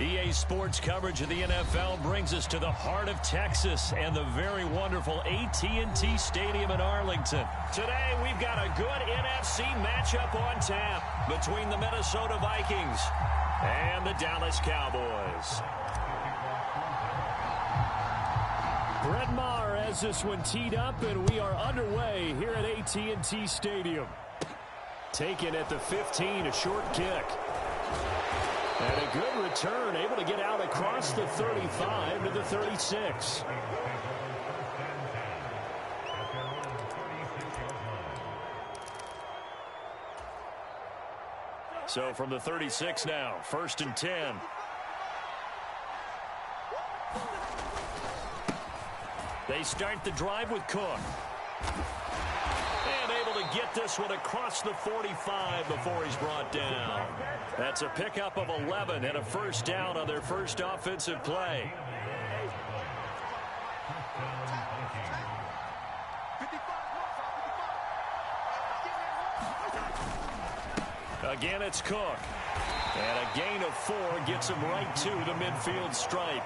EA Sports coverage of the NFL brings us to the heart of Texas and the very wonderful AT&T Stadium in Arlington. Today, we've got a good NFC matchup on tap between the Minnesota Vikings and the Dallas Cowboys. Brett Maher has this one teed up, and we are underway here at AT&T Stadium. Taken at the 15, a short kick. And a good return, able to get out across the 35 to the 36. So from the 36 now, 1st and 10. They start the drive with Cook. And able to get this one across the 45 before he's brought down. That's a pickup of 11 and a first down on their first offensive play. Again, it's Cook. And a gain of 4 gets him right to the midfield stripe.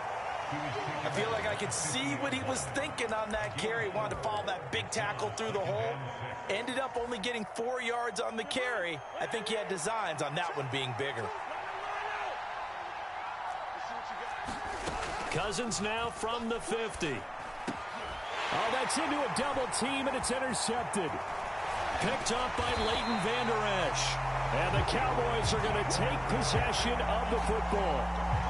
I feel like I could see what he was thinking on that carry. Wanted to follow that big tackle through the hole. Ended up only getting 4 yards on the carry. I think he had designs on that one being bigger. Cousins now from the 50. Oh, that's into a double team, and it's intercepted. Picked up by Leighton Vander Esch. And the Cowboys are going to take possession of the football.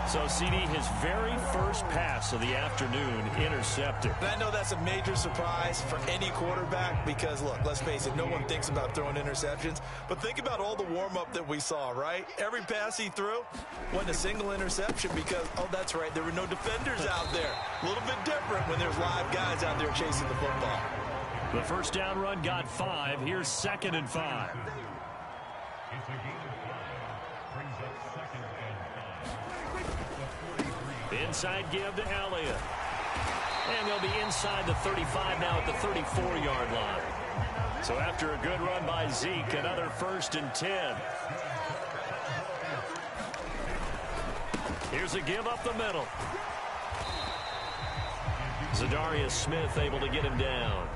So, CD, his very first pass of the afternoon intercepted. And I know that's a major surprise for any quarterback because, look, let's face it, no one thinks about throwing interceptions. But think about all the warm-up that we saw, right? Every pass he threw wasn't a single interception because, oh, that's right, there were no defenders out there. A little bit different when there's live guys out there chasing the football. The first down run got 5. Here's 2nd and 5. Inside give to Elliott. And they'll be inside the 35 now at the 34-yard line. So after a good run by Zeke, another 1st and 10. Here's a give up the middle. Zadarius Smith able to get him down.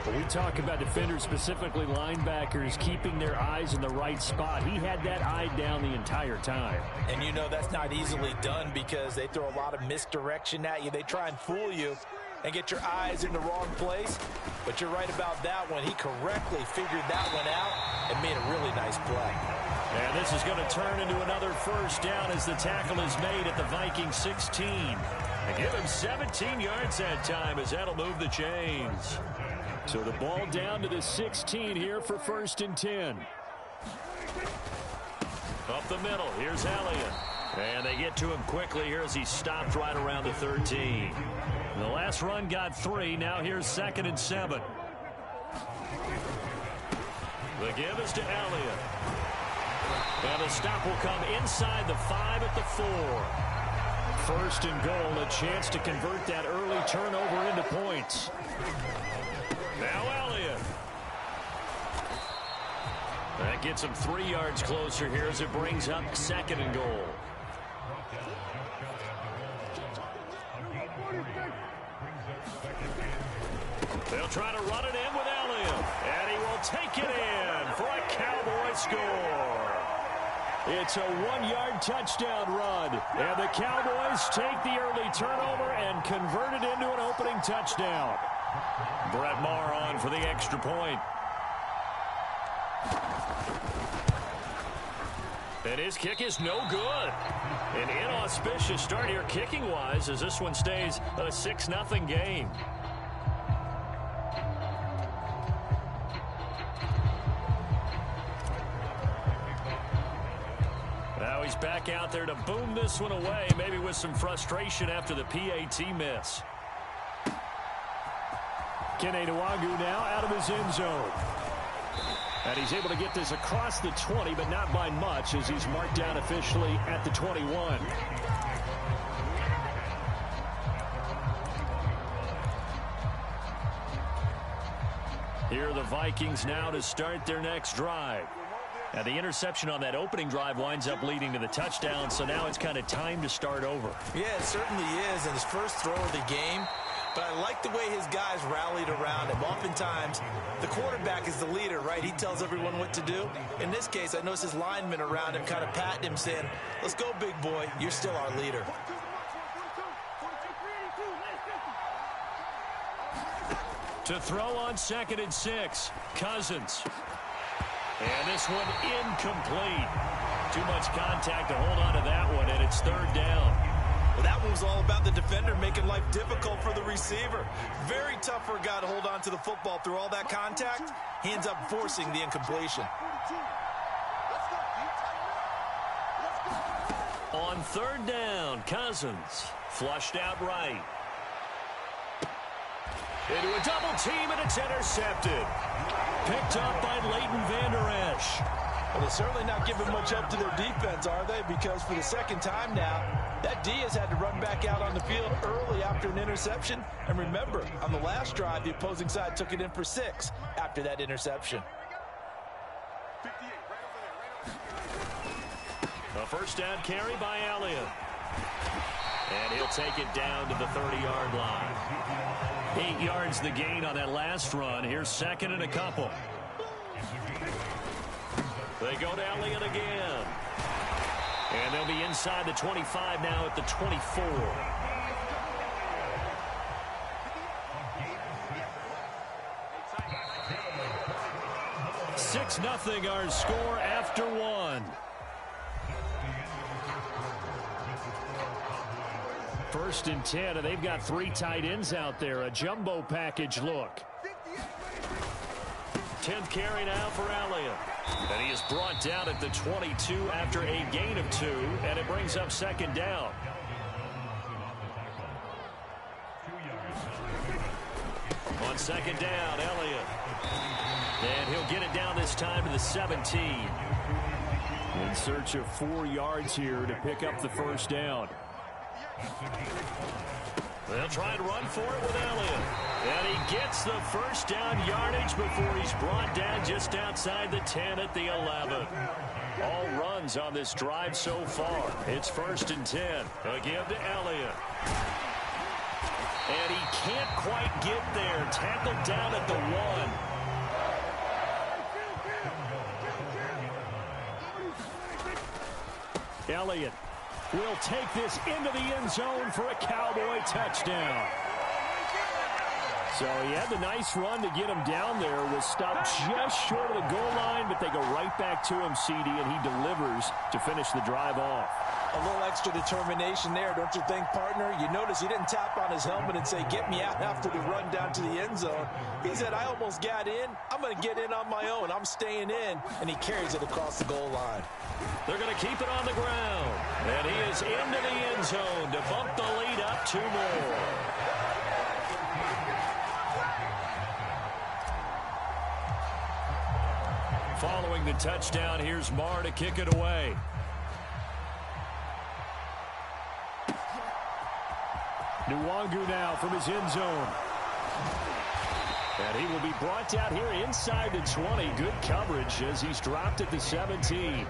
When we talk about defenders, specifically linebackers, keeping their eyes in the right spot, he had that eye down the entire time. And you know that's not easily done because they throw a lot of misdirection at you. They try and fool you and get your eyes in the wrong place. But you're right about that one. He correctly figured that one out and made a really nice play. And this is going to turn into another first down as the tackle is made at the Vikings 16. They give him 17 yards that time as that'll move the chains. So the ball down to the 16 here for 1st and 10. Up the middle, here's Elliott. And they get to him quickly here as he stopped right around the 13. The last run got 3, now here's 2nd and 7. The give is to Elliott. And the stop will come inside the 5 at the 4. 1st and goal, a chance to convert that early turnover into points. Now Elliott. That gets him 3 yards closer here as it brings up 2nd and goal. They'll try to run it in with Elliott. And he will take it in for a Cowboy score. It's a 1-yard touchdown run. And the Cowboys take the early turnover and convert it into an opening touchdown. Brett Maher on for the extra point. And his kick is no good. An inauspicious start here kicking-wise as this one stays a 6-0 game. Now he's back out there to boom this one away, maybe with some frustration after the PAT miss. Kene Nwagu now out of his end zone. And he's able to get this across the 20, but not by much as he's marked down officially at the 21. Here are the Vikings now to start their next drive. Now, the interception on that opening drive winds up leading to the touchdown, so now it's kind of time to start over. Yeah, it certainly is, and his first throw of the game. But I like the way his guys rallied around him. Oftentimes, the quarterback is the leader, right? He tells everyone what to do. In this case, I noticed his linemen around him kind of patting him, saying, let's go, big boy. You're still our leader. To throw on 2nd and 6, Cousins. And this one incomplete. Too much contact to hold on to that one, and it's 3rd down. Well, that one was all about the defender making life difficult for the receiver. Very tough for a guy to hold on to the football through all that contact. He ends up forcing the incompletion. On 3rd down, Cousins flushed out right. Into a double team, and it's intercepted. Picked up by Leighton Vander Esch. Well, they're certainly not giving much up to their defense, are they? Because for the 2nd time now, that D has had to run back out on the field early after an interception. And remember, on the last drive, the opposing side took it in for 6 after that interception. A 1st down carry by Elliott. And he'll take it down to the 30-yard line. 8 yards the gain on that last run. Here's 2nd and a couple. They go to Elliott again. And they'll be inside the 25 now at the 24. Six nothing our score after 1. First and 10, and they've got 3 tight ends out there. A jumbo package look. 10th carry now for Elliott. And he is brought down at the 22 after a gain of 2, and it brings up 2nd down. On 2nd down, Elliott. And he'll get it down this time to the 17. In search of 4 yards here to pick up the 1st down. They'll try and run for it with Elliott. And he gets the 1st down yardage before he's brought down just outside the 10 at the 11. All runs on this drive so far. It's 1st and 10. Again to Elliott. And he can't quite get there. Tackled down at the 1. Elliott will take this into the end zone for a Cowboy touchdown. So he had the nice run to get him down there. Was stopped just short of the goal line, but they go right back to him, CD, and he delivers to finish the drive off. A little extra determination there, don't you think, partner? You notice he didn't tap on his helmet and say, get me out after the run down to the end zone. He said, I almost got in. I'm going to get in on my own. I'm staying in. And he carries it across the goal line. They're going to keep it on the ground. And he is into the end zone to bump the lead up 2 more. Following the touchdown, here's Marr to kick it away. Nwangu now from his end zone. And he will be brought down here inside the 20. Good coverage as he's dropped at the 17.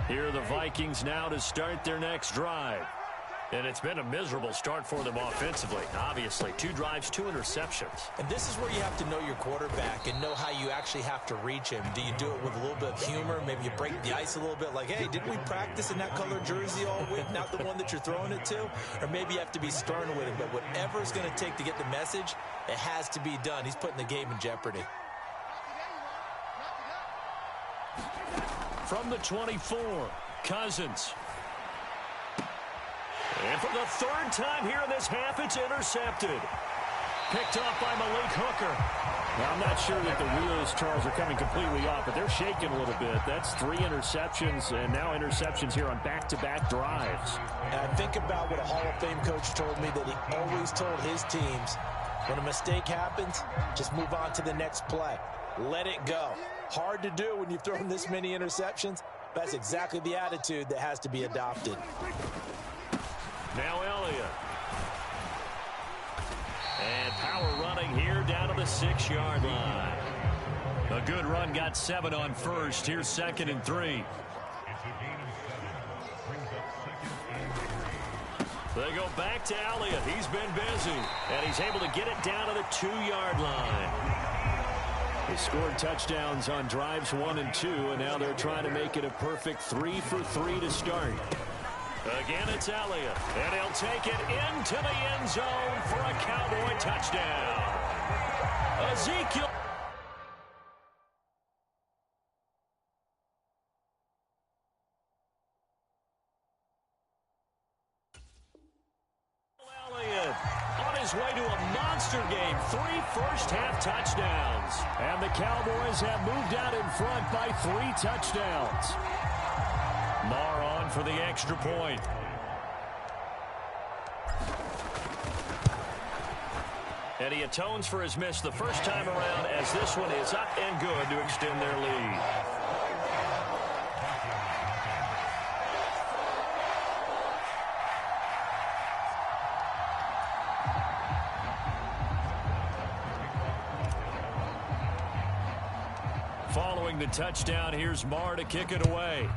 Here are the Vikings now to start their next drive. And it's been a miserable start for them offensively. Obviously, 2 drives, 2 interceptions. And this is where you have to know your quarterback and know how you actually have to reach him. Do you do it with a little bit of humor? Maybe you break the ice a little bit like, hey, didn't we practice in that color jersey all week? Not the one that you're throwing it to? Or maybe you have to be stern with him. But whatever it's going to take to get the message, it has to be done. He's putting the game in jeopardy. From the 24, Cousins. And for the 3rd time here in this half, it's intercepted. Picked off by Malik Hooker. Now, I'm not sure that the wheels, Charles, are coming completely off, but they're shaking a little bit. That's 3 interceptions, and now interceptions here on back-to-back drives. And I think about what a Hall of Fame coach told me, that he always told his teams, when a mistake happens, just move on to the next play. Let it go. Hard to do when you've thrown this many interceptions. That's exactly the attitude that has to be adopted. Now Elliott. And power running here here down to the 6-yard line. A good run got 7 on first. Here's 2nd and 3. They go back to Elliott. He's been busy. And he's able to get it down to the 2-yard line. They scored touchdowns on drives 1 and 2, and now they're trying to make it a perfect 3 for 3 to start. Again, it's Elliott, and he'll take it into the end zone for a Cowboy touchdown. Ezekiel. Elliott on his way to a monster game. 3 first-half touchdowns. And the Cowboys have moved out in front by 3 touchdowns. Marr on for the extra point. And he atones for his miss the first time around as this one is up and good to extend their lead. Following the touchdown, here's Marr to kick it away.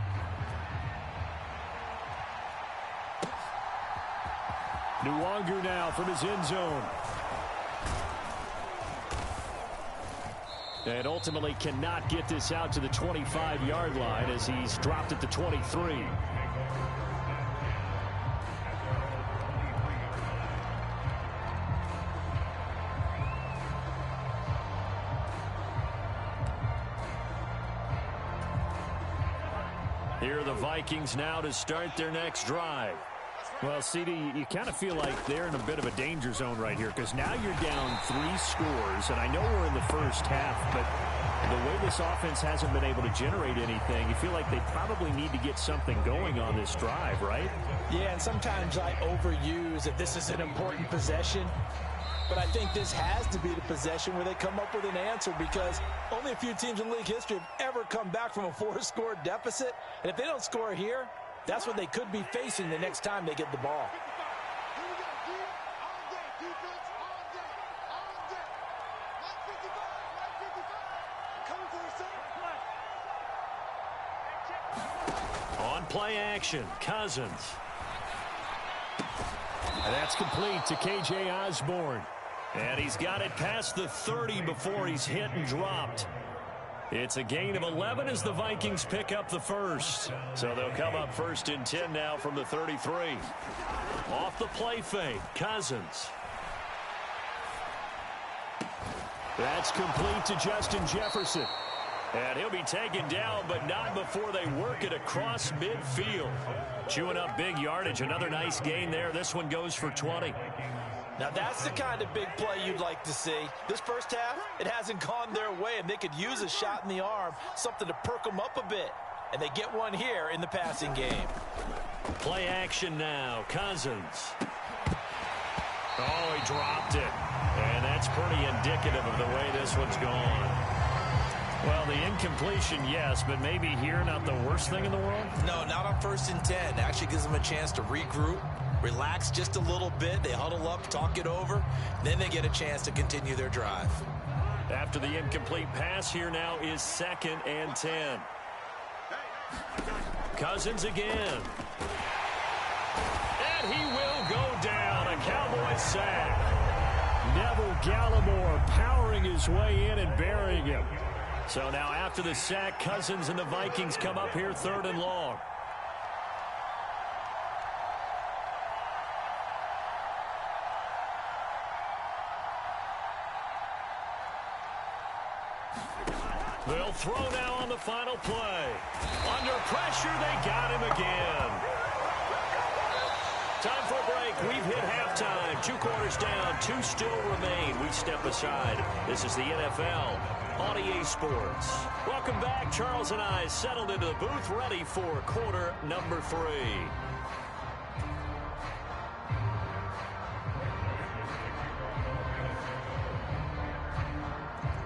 Nwangu now from his end zone. And ultimately cannot get this out to the 25-yard line as he's dropped at the 23. Here are the Vikings now to start their next drive. Well, CD, you kind of feel like they're in a bit of a danger zone right here because now you're down 3 scores, and I know we're in the first half, but the way this offense hasn't been able to generate anything, you feel like they probably need to get something going on this drive, right? Yeah, and sometimes I overuse if this is an important possession, but I think this has to be the possession where they come up with an answer because only a few teams in league history have ever come back from a 4-score deficit, and if they don't score here, that's what they could be facing the next time they get the ball. On play action, Cousins. And that's complete to K.J. Osborne. And he's got it past the 30 before he's hit and dropped. It's a gain of 11 as the Vikings pick up the first. So they'll come up 1st and 10 now from the 33. Off the play fake, Cousins. That's complete to Justin Jefferson. And he'll be taken down, but not before they work it across midfield. Chewing up big yardage. Another nice gain there. This one goes for 20. Now that's the kind of big play you'd like to see. This first half, it hasn't gone their way, and they could use a shot in the arm, something to perk them up a bit. And they get one here in the passing game. Play action now, Cousins. Oh, he dropped it. And that's pretty indicative of the way this one's gone. Well, the incompletion, yes, but maybe here not the worst thing in the world? No, not on 1st and 10. Actually gives them a chance to regroup, relax just a little bit. They huddle up, talk it over. Then they get a chance to continue their drive. After the incomplete pass, here now is 2nd and 10. Cousins again. And he will go down. A Cowboy sack. Neville Gallimore powering his way in and burying him. So now after the sack, Cousins and the Vikings come up here 3rd and long. They'll throw now on the final play. Under pressure, they got him again. Time for a break. We've hit halftime. 2 quarters down, 2 still remain. We step aside. This is the NFL on EA Sports. Welcome back. Charles and I settled into the booth, ready for quarter number 3.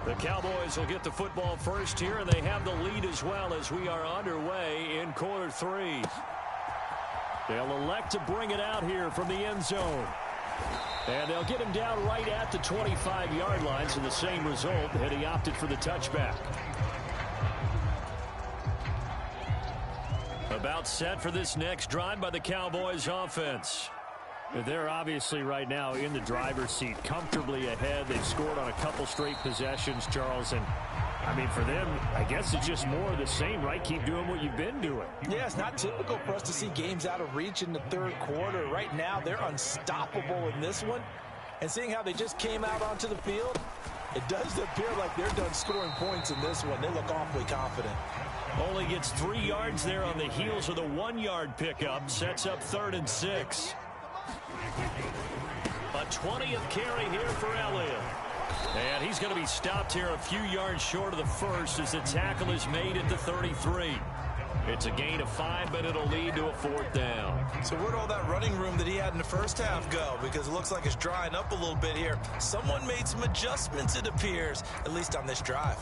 The Cowboys will get the football first here, and they have the lead as well as we are underway in quarter 3. They'll elect to bring it out here from the end zone. And they'll get him down right at the 25-yard line, so the same result, and he opted for the touchback. About set for this next drive by the Cowboys offense. They're obviously right now in the driver's seat, comfortably ahead. They've scored on a couple straight possessions, Charles. And, I mean, for them, I guess it's just more of the same, right? Keep doing what you've been doing. Yeah, it's not typical for us to see games out of reach in the third quarter. Right now, they're unstoppable in this one. And seeing how they just came out onto the field, it does appear like they're done scoring points in this one. They look awfully confident. Only gets 3 yards there on the heels of the 1-yard pickup. Sets up 3rd and 6. A 20th carry here for Elliott. And he's going to be stopped here a few yards short of the first as the tackle is made at the 33. It's a gain of 5, but it'll lead to a 4th down. So where'd all that running room that he had in the first half go? Because it looks like it's drying up a little bit here. Someone made some adjustments, it appears, at least on this drive.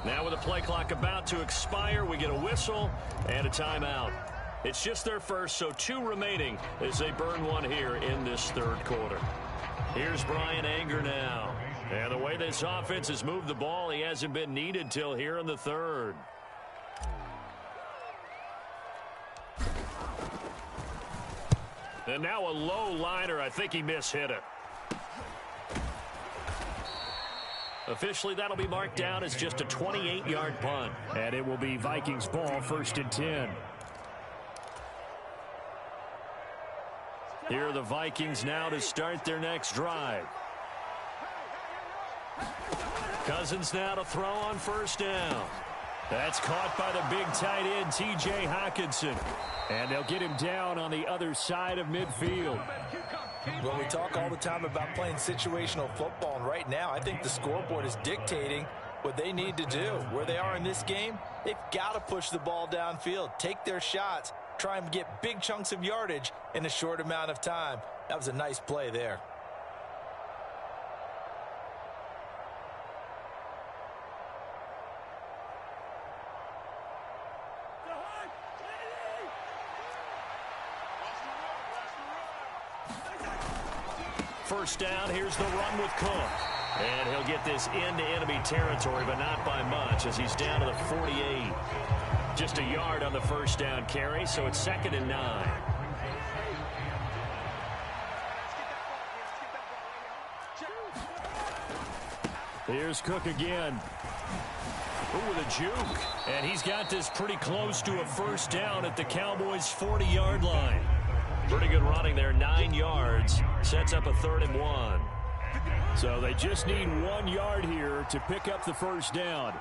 Now with the play clock about to expire, we get a whistle and a timeout. It's just their first, so 2 remaining as they burn one here in this third quarter. Here's Brian Anger now. And the way this offense has moved the ball, he hasn't been needed till here in the third. And now a low liner. I think he mishit it. Officially, that'll be marked down as just a 28-yard punt. And it will be Vikings ball, 1st and 10. Here are the Vikings now to start their next drive. Cousins now to throw on 1st down. That's caught by the big tight end, T.J. Hockenson. And they'll get him down on the other side of midfield. Well, we talk all the time about playing situational football, and right now I think the scoreboard is dictating what they need to do. Where they are in this game, they've got to push the ball downfield, take their shots, try and get big chunks of yardage in a short amount of time. That was a nice play there. First down, here's the run with Cook. And he'll get this into enemy territory, but not by much as he's down to the 48. Just a yard on the first down carry, so it's 2nd and 9. Here's Cook again. Ooh, with a juke. And he's got this pretty close to a first down at the Cowboys' 40-yard line. Pretty good running there, 9 yards. Sets up a 3rd and 1. So they just need 1 yard here to pick up the first down.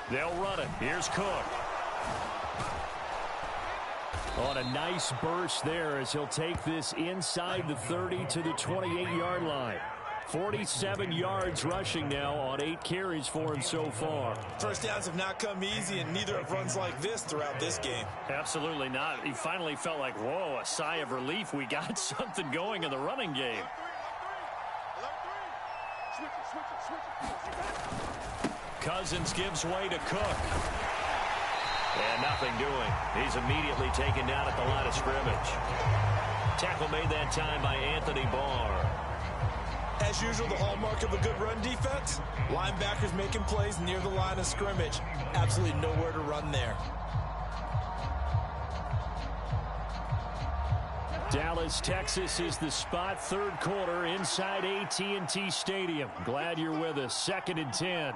They'll run it. Here's Cook. On a nice burst there as he'll take this inside the 30 to the 28-yard line. 47 yards rushing now on 8 carries for him so far. First downs have not come easy, and neither have runs like this throughout this game. Absolutely not. He finally felt like, whoa, a sigh of relief. We got something going in the running game. Cousins gives way to Cook. And nothing doing. He's immediately taken down at the line of scrimmage. Tackle made that time by Anthony Barr. As usual, the hallmark of a good run defense, linebackers making plays near the line of scrimmage. Absolutely nowhere to run there. Dallas, Texas is the spot, third quarter inside AT&T Stadium. Glad you're with us. 2nd and 10.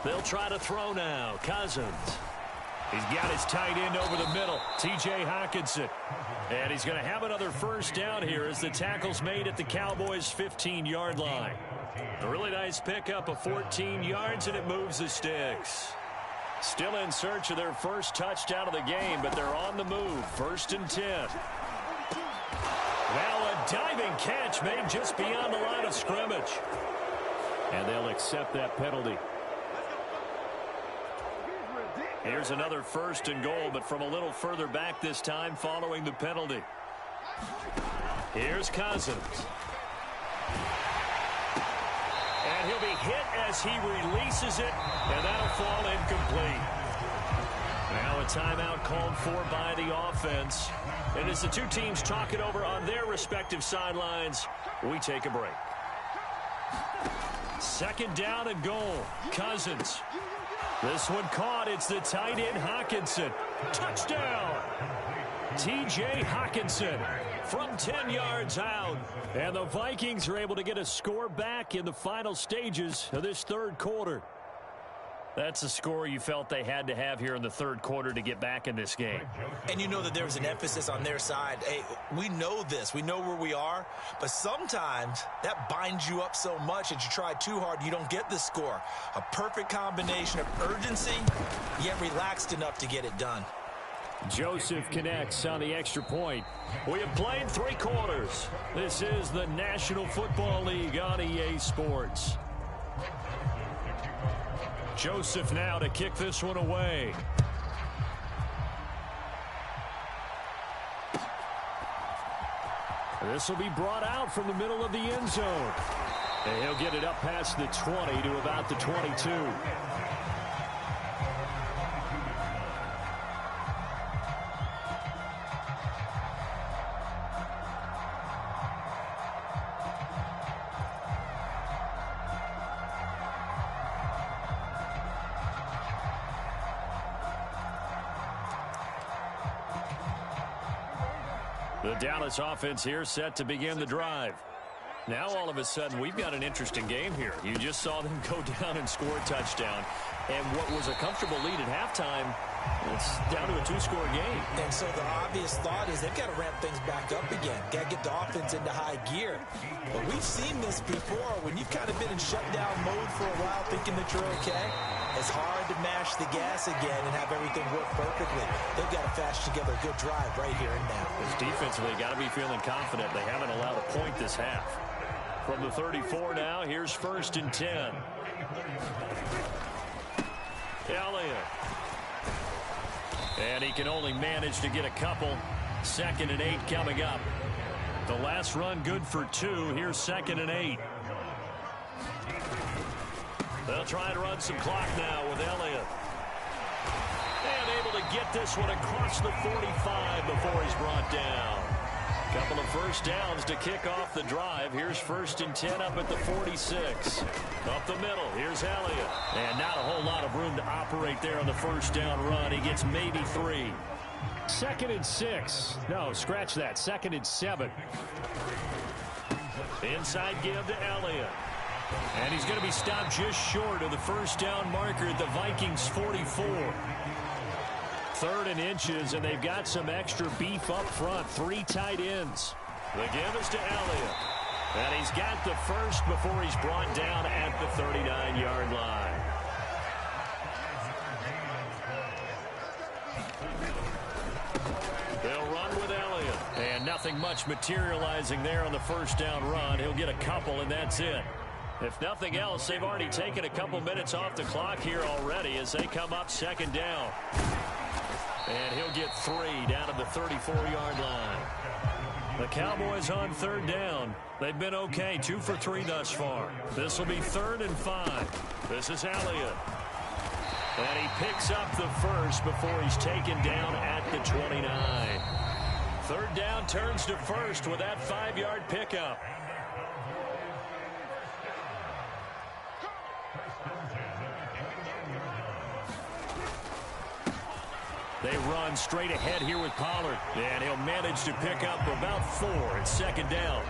They'll try to throw now. Cousins. He's got his tight end over the middle, T.J. Hockenson. And he's going to have another first down here as the tackle's made at the Cowboys' 15-yard line. A really nice pickup of 14 yards, and it moves the sticks. Still in search of their first touchdown of the game, but they're on the move. 1st and 10. Now a diving catch made just beyond the line of scrimmage. And they'll accept that penalty. Here's another 1st and goal, but from a little further back this time following the penalty. Here's Cousins. And he'll be hit as he releases it, and that'll fall incomplete. Now a timeout called for by the offense. And as the two teams talk it over on their respective sidelines, we take a break. 2nd down and goal. Cousins. This one caught. It's the tight end Hawkinson. Touchdown! T.J. Hawkinson from 10 yards out. And the Vikings are able to get a score back in the final stages of this 3rd quarter. That's a score you felt they had to have here in the 3rd quarter to get back in this game. And you know that there was an emphasis on their side. Hey, we know this. We know where we are. But sometimes that binds you up so much that you try too hard, you don't get the score. A perfect combination of urgency, yet relaxed enough to get it done. Joseph connects on the extra point. We have played 3 quarters. This is the National Football League on EA Sports. Joseph now to kick this one away. This will be brought out from the middle of the end zone. And he'll get it up past the 20 to about the 22. The Dallas offense here set to begin the drive. Now all of a sudden we've got an interesting game here. You just saw them go down and score a touchdown. And what was a comfortable lead at halftime, it's down to a 2-score game. And so the obvious thought is they've got to ramp things back up again. Got to get the offense into high gear. But we've seen this before. When you've kind of been in shutdown mode for a while thinking that you're okay, it's hard to mash the gas again and have everything work perfectly. They've got to fashion together a good drive right here and now. It's defensively got to be feeling confident. They haven't allowed a point this half. From the 34 now, here's 1st and 10. Elliott. And he can only manage to get a couple. 2nd and 8 coming up. The last run good for 2. Here's 2nd and 8. They'll try and run some clock now with Elliott. And able to get this one across the 45 before he's brought down. Couple of 1st downs to kick off the drive. Here's 1st and 10 up at the 46. Up the middle, here's Elliott. And not a whole lot of room to operate there on the 1st down run. He gets maybe 3. 2nd and 6. No, scratch that. 2nd and 7. Inside give to Elliott. And he's going to be stopped just short of the 1st down marker at the Vikings 44. 3rd and inches, and they've got some extra beef up front. 3 tight ends. The give is to Elliott. And he's got the first before he's brought down at the 39-yard line. They'll run with Elliott. And nothing much materializing there on the 1st down run. He'll get a couple, and that's it. If nothing else, they've already taken a couple minutes off the clock here already as they come up 2nd down. And he'll get 3 down at the 34-yard line. The Cowboys on 3rd down. They've been okay, 2 for 3 thus far. This will be 3rd and 5. This is Elliott. And he picks up the first before he's taken down at the 29. 3rd down turns to 1st with that 5-yard pickup. They run straight ahead here with Pollard. And he'll manage to pick up about 4 at 2nd down.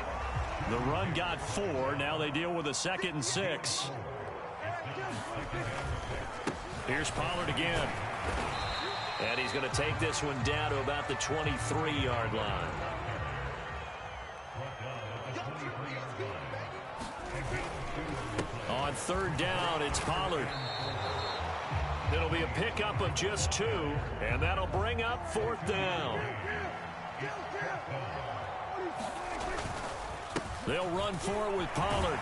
The run got 4. Now they deal with a 2nd and 6. Here's Pollard again. And he's going to take this one down to about the 23-yard line. On 3rd down, it's Pollard. It'll be a pickup of just 2, and that'll bring up 4th down. They'll run for it with Pollard.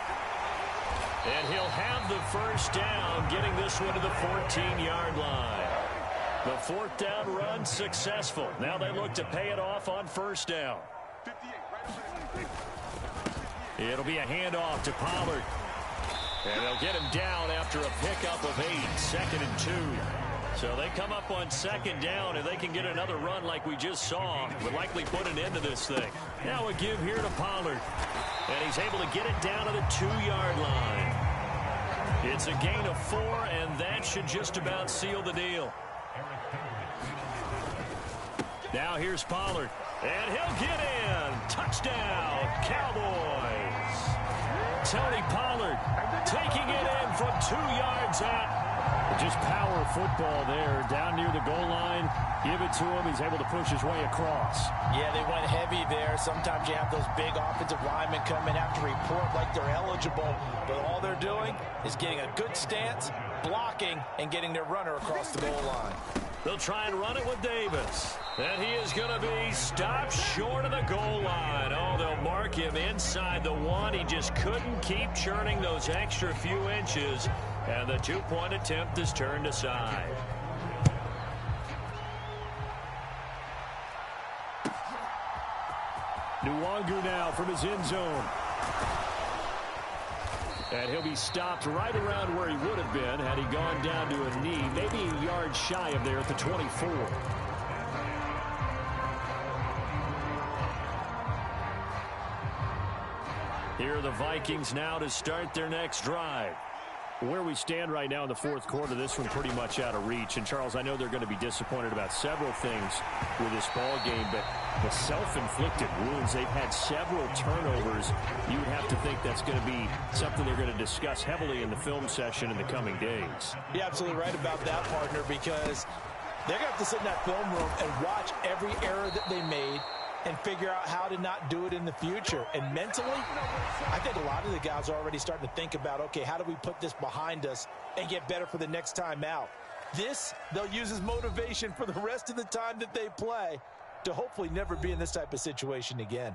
And he'll have the first down, getting this one to the 14-yard line. The fourth down run successful. Now they look to pay it off on first down. It'll be a handoff to Pollard. And they'll get him down after a pickup of 8, 2nd and 2. So they come up on second down, and they can get another run like we just saw. Would likely put an end to this thing. Now a give here to Pollard. And he's able to get it down to the 2-yard line. It's a gain of 4, and that should just about seal the deal. Now here's Pollard. And he'll get in. Touchdown, Cowboys. Tony Pollard taking it in from 2 yards out. Just power football there, down near the goal line. Give it to him. He's able to push his way across. Yeah, they went heavy there. Sometimes you have those big offensive linemen come in, have to report like they're eligible. But all they're doing is getting a good stance, blocking, and getting their runner across the goal line. They'll try and run it with Davis. And he is going to be stopped short of the goal line. Oh, they'll mark him inside the 1. He just couldn't keep churning those extra few inches. And the 2-point attempt is turned aside. Nwangu now from his end zone. And he'll be stopped right around where he would have been had he gone down to a knee, maybe a yard shy of there at the 24. Here are the Vikings now to start their next drive. Where we stand right now in the fourth quarter, this one pretty much out of reach. And, Charles, I know they're going to be disappointed about several things with this ball game, but the self-inflicted wounds, they've had several turnovers. You would have to think that's going to be something they're going to discuss heavily in the film session in the coming days. You're absolutely right about that, partner, because they're going to have to sit in that film room and watch every error that they made and figure out how to not do it in the future. And mentally, I think a lot of the guys are already starting to think about, okay, how do we put this behind us and get better for the next time out? This, they'll use as motivation for the rest of the time that they play to hopefully never be in this type of situation again.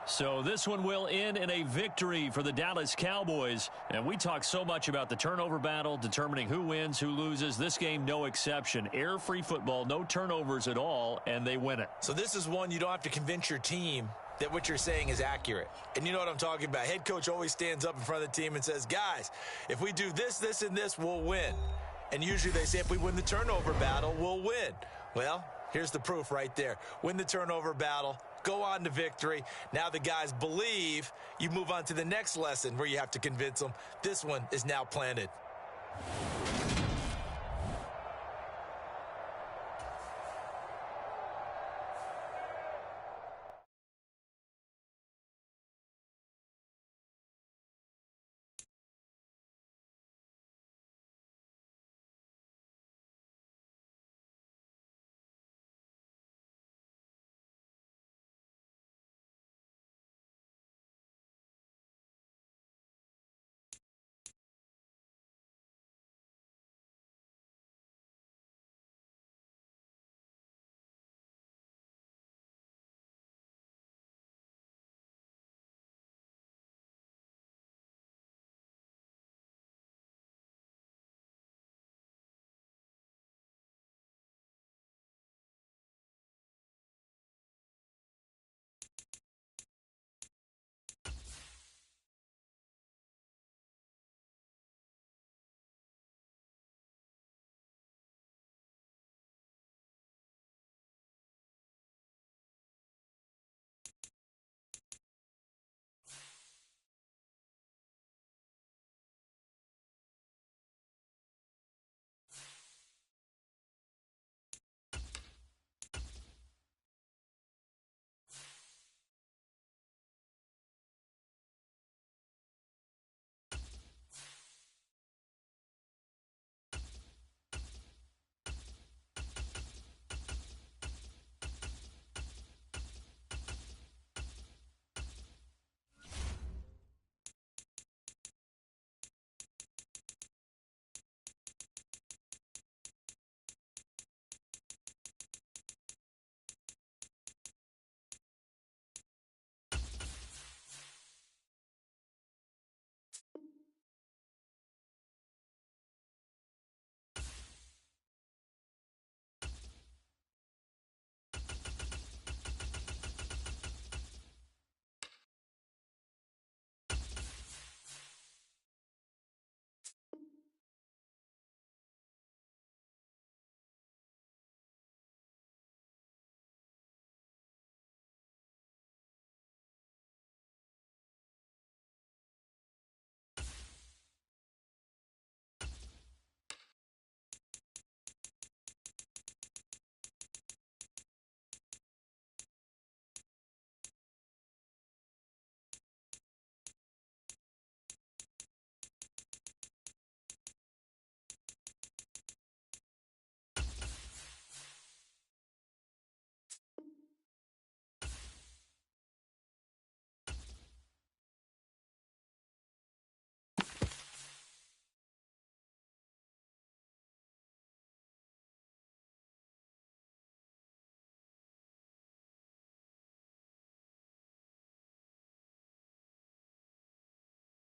So this one will end in a victory for the Dallas Cowboys. And we talk so much about the turnover battle, determining who wins, who loses. This game, no exception. Error-free football, no turnovers at all, and they win it. So this is one you don't have to convince your team that what you're saying is accurate. And you know what I'm talking about. Head coach always stands up in front of the team and says, guys, if we do this, this, and this, we'll win. And usually they say if we win the turnover battle, we'll win. Well, here's the proof right there. Win the turnover battle. Go on to victory. Now the guys believe. You move on to the next lesson where you have to convince them. This one is now planted.